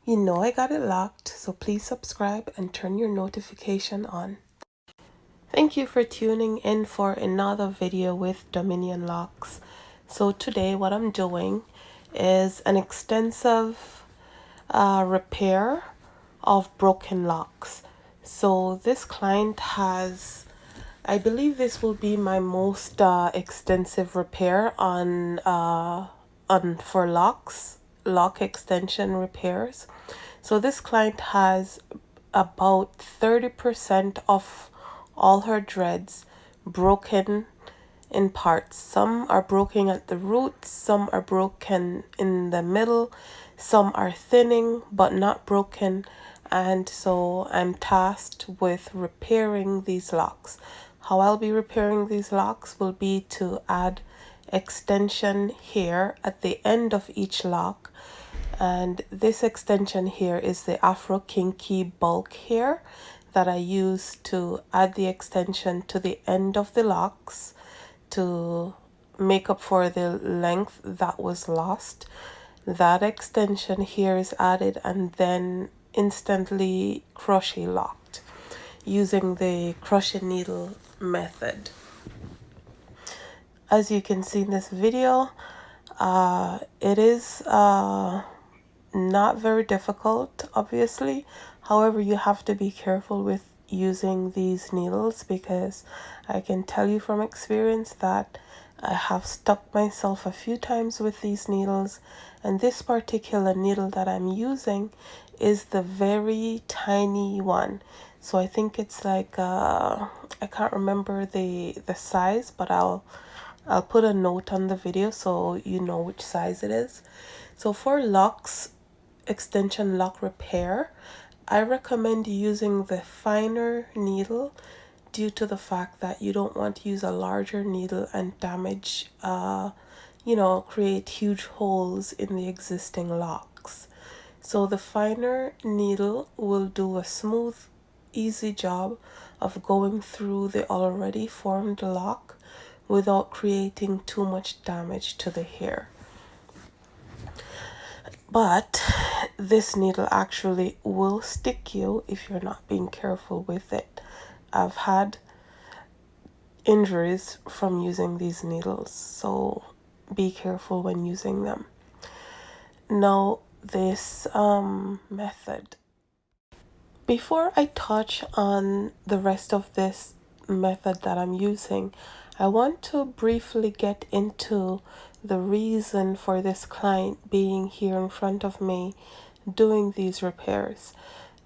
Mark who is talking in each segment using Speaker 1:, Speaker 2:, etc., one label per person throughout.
Speaker 1: You know I got it locked, so please subscribe and turn your notification on. Thank you for tuning in for another video with dominionlocs. So today what I'm doing is an extensive repair of broken locks. So this client has, I believe this will be my most extensive repair on for lock extension repairs. So this client has about 30% of all her dreads broken in parts. Some are broken at the roots, some are broken in the middle, some are thinning but not broken, and so I'm tasked with repairing these locks. How I'll be repairing these locks will be to add extension here at the end of each lock, and this extension here is the Afro Kinky bulk hair that I use to add the extension to the end of the locks to make up for the length that was lost. That extension here is added and then instantly crochet locked using the crochet needle method. As you can see in this video, it is not very difficult, obviously. However, you have to be careful with using these needles, because I can tell you from experience that I have stuck myself a few times with these needles, and this particular needle that I'm using is the very tiny one. So I think it's like I can't remember the size, but I'll put a note on the video so you know which size it is. So for locks extension lock repair, I recommend using the finer needle due to the fact that you don't want to use a larger needle and damage, create huge holes in the existing locks. So the finer needle will do a smooth, easy job of going through the already formed lock without creating too much damage to the hair. But this needle actually will stick you if you're not being careful with it. I've had injuries from using these needles, so be careful when using them. Now, this method. Before I touch on the rest of this method that I'm using, I want to briefly get into the reason for this client being here in front of me doing these repairs.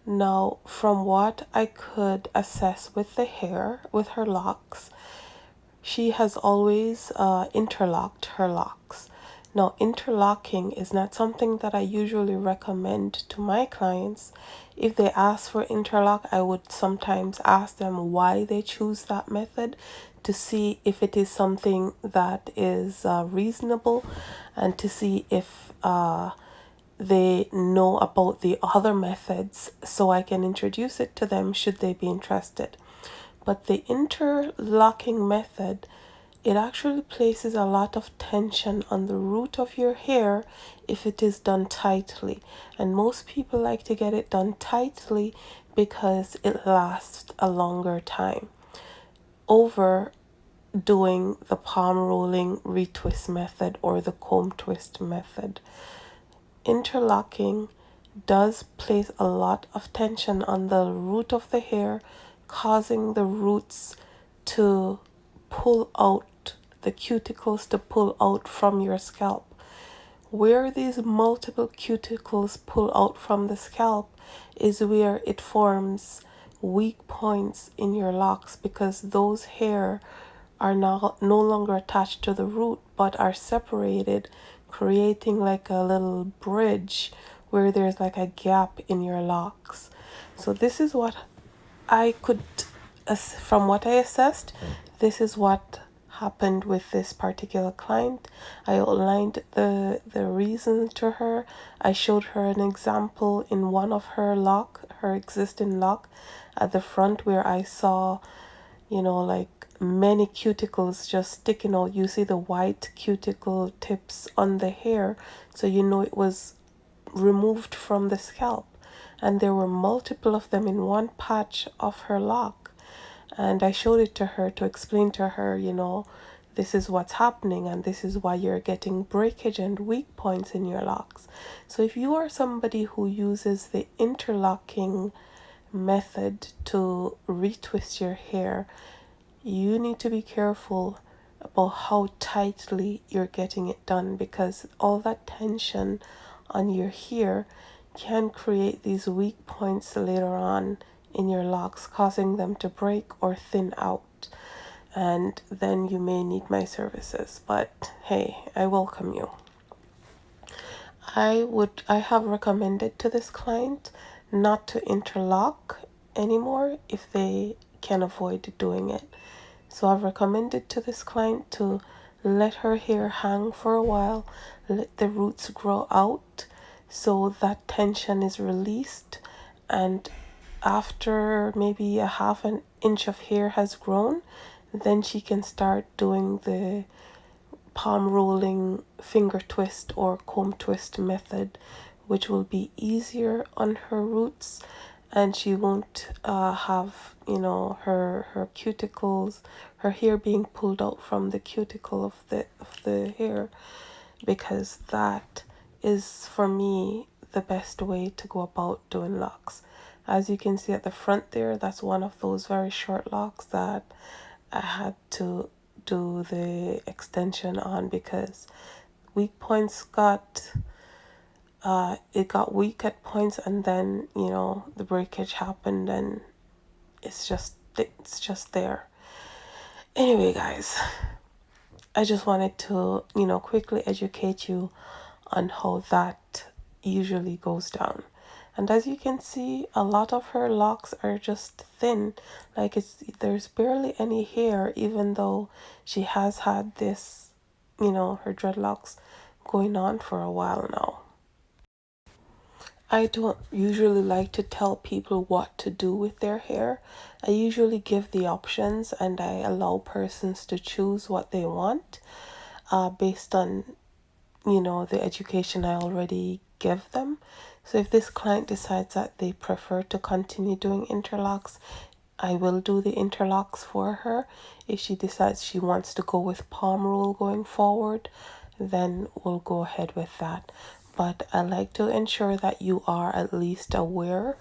Speaker 1: Now, from what I could assess with the hair, with her locks, she has always interlocked her locks. Now, interlocking is not something that I usually recommend to my clients. If they ask for interlock, I would sometimes ask them why they choose that method to see if it is something that is reasonable, and to see if they know about the other methods so I can introduce it to them should they be interested. But the interlocking method, it actually places a lot of tension on the root of your hair if it is done tightly. And most people like to get it done tightly because it lasts a longer time over doing the palm rolling retwist method or the comb twist method. Interlocking does place a lot of tension on the root of the hair, causing the roots to pull out, the cuticles to pull out from your scalp. Where these multiple cuticles pull out from the scalp is where it forms weak points in your locks, because those hair are now no longer attached to the root but are separated, creating like a little bridge where there's like a gap in your locks. So this is what I could, from what I assessed, this is what happened with this particular client. I outlined the reason to her. I showed her an example in one of her existing lock at the front, where I saw, like many cuticles just sticking out. You see the white cuticle tips on the hair, so it was removed from the scalp, and there were multiple of them in one patch of her lock. And I showed it to her to explain to her, you know, this is what's happening and this is why you're getting breakage and weak points in your locks. So if you are somebody who uses the interlocking method to retwist your hair, you need to be careful about how tightly you're getting it done, because all that tension on your hair can create these weak points later on in your locks, causing them to break or thin out, and then you may need my services. But hey, I welcome you. I have recommended to this client not to interlock anymore if they can avoid doing it. So I've recommended to this client to let her hair hang for a while, let the roots grow out so that tension is released, and after maybe a half an inch of hair has grown, then she can start doing the palm rolling finger twist or comb twist method, which will be easier on her roots, and she won't have, you know, her cuticles, her hair being pulled out from the cuticle of the hair, because that is for me the best way to go about doing locks. As you can see at the front there, that's one of those very short locks that I had to do the extension on because weak points got it got weak at points, and then, you know, the breakage happened and it's just there. Anyway, guys, I just wanted to, you know, quickly educate you on how that usually goes down. And as you can see, a lot of her locks are just thin, like there's barely any hair, even though she has had this, you know, her dreadlocks going on for a while now. I don't usually like to tell people what to do with their hair. I usually give the options and I allow persons to choose what they want based on, you know, the education I already give them. So if this client decides that they prefer to continue doing interlocks, I will do the interlocks for her. If she decides she wants to go with palm roll going forward, then we'll go ahead with that. But I like to ensure that you are at least aware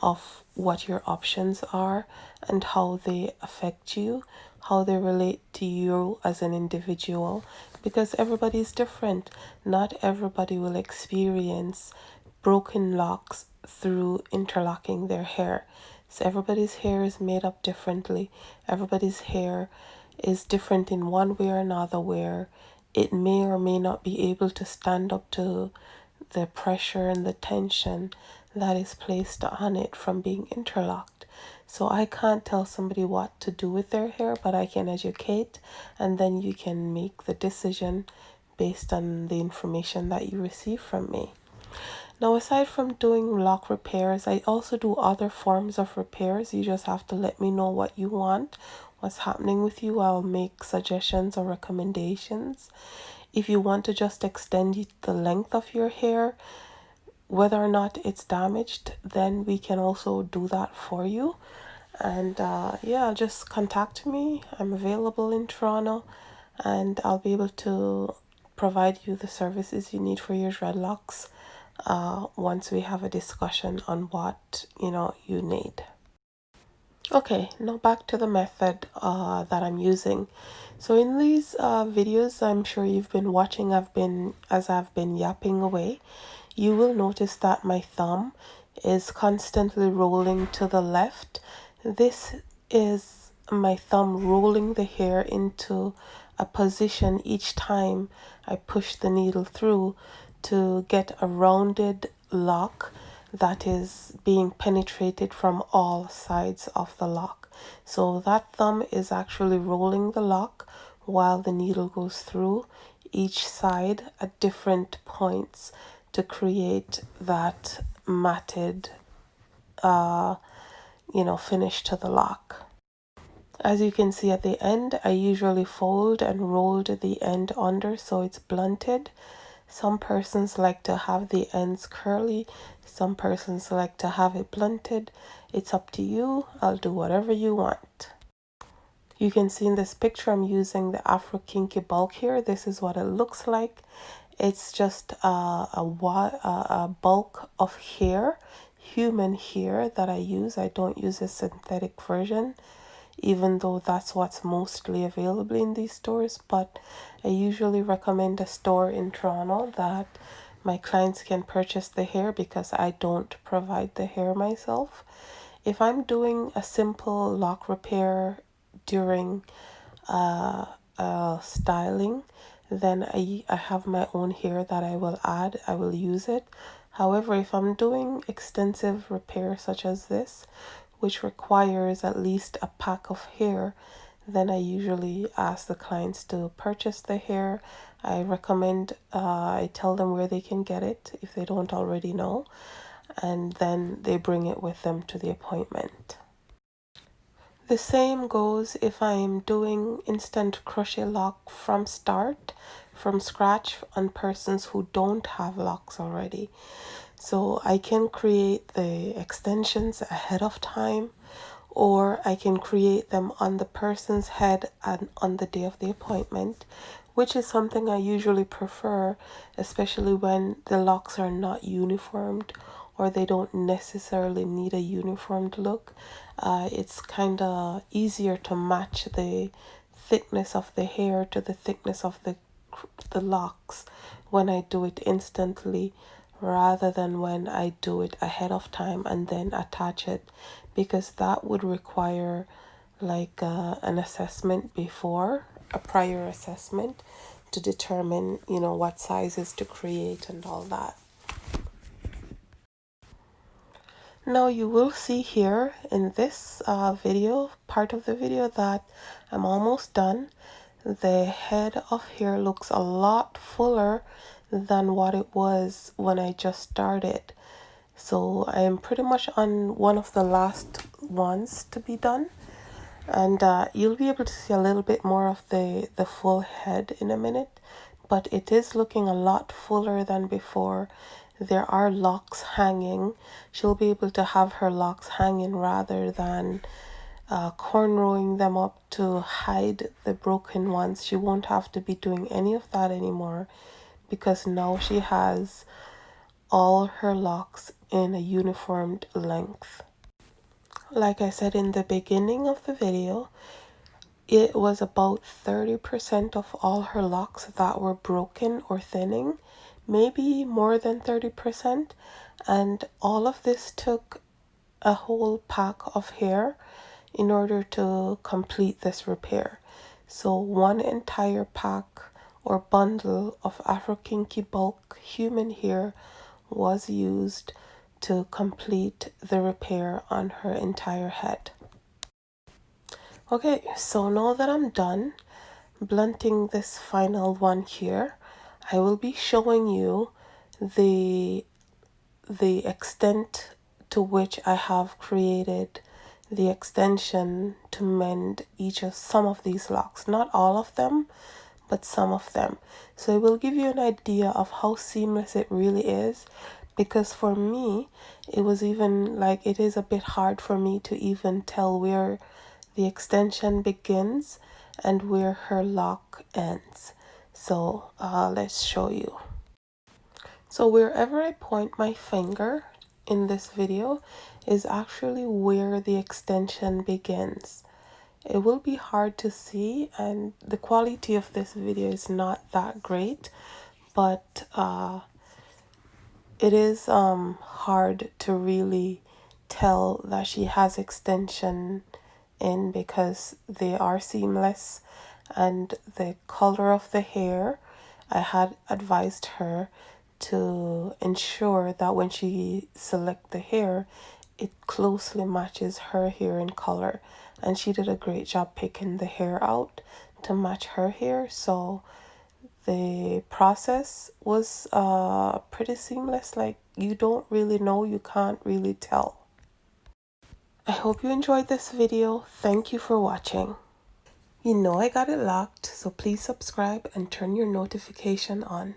Speaker 1: of what your options are and how they affect you, how they relate to you as an individual, because everybody's different. Not everybody will experience broken locks through interlocking their hair. So everybody's hair is made up differently. Everybody's hair is different in one way or another, where it may or may not be able to stand up to the pressure and the tension that is placed on it from being interlocked. So I can't tell somebody what to do with their hair, but I can educate, and then you can make the decision based on the information that you receive from me. Now, aside from doing lock repairs, I also do other forms of repairs. You just have to let me know what you want, what's happening with you. I'll make suggestions or recommendations. If you want to just extend the length of your hair, whether or not it's damaged, then we can also do that for you. And yeah, just contact me. I'm available in Toronto, and I'll be able to provide you the services you need for your dreadlocks once we have a discussion on what, you know, you need. Okay, now back to the method that I'm using. So in these videos, I'm sure you've been watching, as I've been yapping away, you will notice that my thumb is constantly rolling to the left. This is my thumb rolling the hair into a position each time I push the needle through to get a rounded lock that is being penetrated from all sides of the lock. So that thumb is actually rolling the lock while the needle goes through each side at different points to create that matted finish to the lock. As you can see at the end, I usually fold and rolled the end under so it's blunted. Some persons like to have the ends curly, some persons like to have it blunted. It's up to you. I'll do whatever you want. You can see in this picture I'm using the Afro Kinky bulk here. This is what it looks like. It's just a bulk of hair, human hair that I use. I don't use a synthetic version, even though that's what's mostly available in these stores. But I usually recommend a store in Toronto that my clients can purchase the hair because I don't provide the hair myself. If I'm doing a simple lock repair during styling, then I have my own hair that I will add. I will use it. However, if I'm doing extensive repair such as this, which requires at least a pack of hair, then I usually ask the clients to purchase the hair. I recommend, I tell them where they can get it if they don't already know, and then they bring it with them to the appointment. The same goes if I'm doing instant crochet lock from scratch on persons who don't have locks already. So I can create the extensions ahead of time, or I can create them on the person's head and on the day of the appointment, which is something I usually prefer, especially when the locks are not uniformed or they don't necessarily need a uniformed look. It's kind of easier to match the thickness of the hair to the thickness of the locks when I do it instantly rather than when I do it ahead of time and then attach it, because that would require like an assessment before, a prior assessment to determine, you know, what sizes to create and all that. Now you will see here in this video, part of the video, that I'm almost done. The head of hair looks a lot fuller than what it was when I just started. So I am pretty much on one of the last ones to be done. And you'll be able to see a little bit more of the full head in a minute. But it is looking a lot fuller than before. There are locks hanging. She'll be able to have her locks hanging rather than cornrowing them up to hide the broken ones. She won't have to be doing any of that anymore because now she has all her locks in a uniformed length. Like I said in the beginning of the video, it was about 30% of all her locks that were broken or thinning, maybe more than 30%. And all of this took a whole pack of hair in order to complete this repair. So one entire pack or bundle of Afro Kinky bulk human hair was used to complete the repair on her entire head. Okay, so now that I'm done blunting this final one here, I will be showing you the extent to which I have created the extension to mend some of these locks. Not all of them, but some of them. So it will give you an idea of how seamless it really is, because for me, it was even like, it is a bit hard for me to even tell where the extension begins and where her lock ends. So let's show you. So wherever I point my finger in this video is actually where the extension begins. It will be hard to see, and the quality of this video is not that great, but it is hard to really tell that she has extension in because they are seamless, and the color of the hair, I had advised her to ensure that when she select the hair, it closely matches her hair in color, and she did a great job picking the hair out to match her hair. So the process was pretty seamless. Like, you don't really know, you can't really tell. I hope you enjoyed this video. Thank you for watching. You know I got it locked, so please subscribe and turn your notification on.